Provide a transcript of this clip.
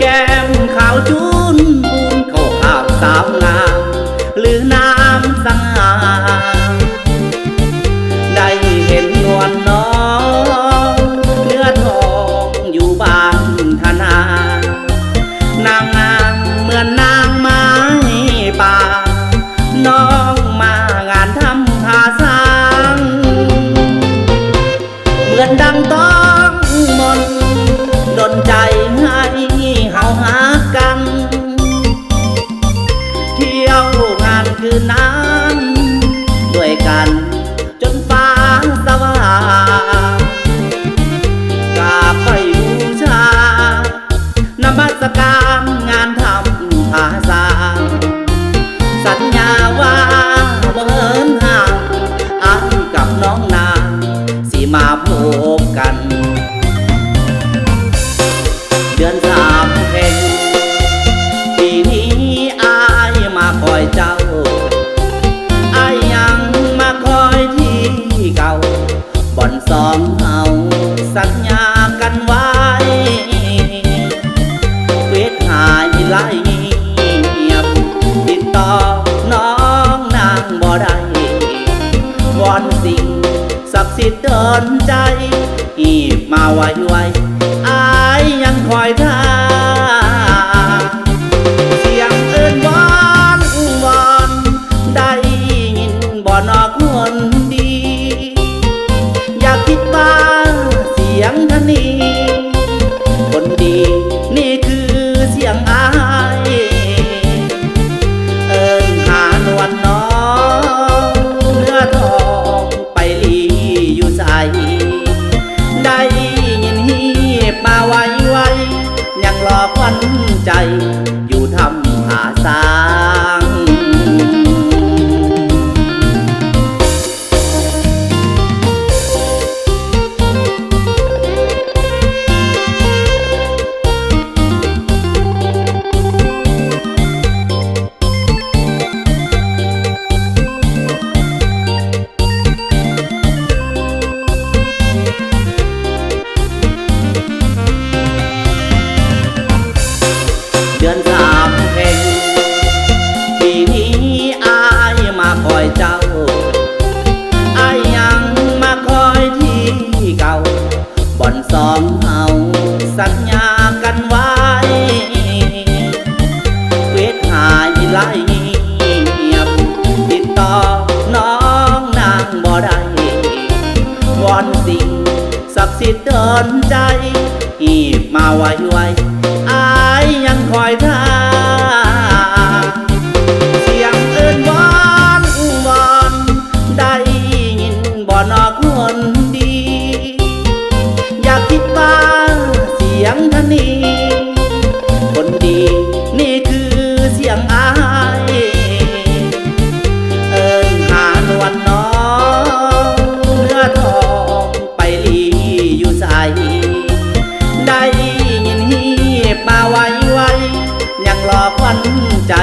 ก้มขาวจุนปูนเขาขาวสาวงามหรือน้ำสง่าได้เห็นนวลน้องเนื้อทองอยู่บ้านธนานางงามเหมือนนางไม้ป่าน้องมางานทำผาสางเหมือนดังต้องมนดนใจให้เฮาหากันเที่ยวงานคืนนั้นด้วยกันจนฟ้าสว่างกราบไปบูชานมัสการงานทำผาสางสัญญาว่าบ่เหินห่างอ้ายกับน้องนางสิมาพบกันเดือนสามเพ็ญปีนี้อ้ายมาคอยเจ้าอ้ายยังมาคอยที่เก่าบ่อนสองเฮาสัญญากันไว้เวทหายไล่เงียบติดต่อน้องนางบ่ได้วอนสิ่งศักดิ์สิทธิ์เดินใจอีบมาไว้อ้ายยังคอยท่าเสียงเอิ้นวอนวอนได้ยินบ่นอคนดีอยากคิดว่าเสียงท่านนี้คนดีนี่คือเสียงอ้ายเอิ้นหานวลน้องเนื้อทองไปลีอยู่ใสได้ยินฮีบมาไว้ยังรอควันใจอยู่ทำผาสางเดือนสามเพ็ญปีนี้อ้ายมาคอยเจ้าอ้ายยังมาคอยที่เก่าบ่อนสองเฮาสัญญากันไว้เวทหายไล่เงียบติดต่อน้องนางบ่ได้วอนสิ่งศักดิ์สิทธิ์เดินใจอีบมาไว้อ้ายยังคอยท่าเสียงเอิ้นวอนวอนได้ยินบ่นอคนดีอยากคิดว่าเสียงท่านนี้คนดีนี่คือเสียงอ้ายเอิ้นหานวลน้องเนื้อทองไปลีอยู่ใสได้ยินฮีบมาไว้ยังรอควันใจ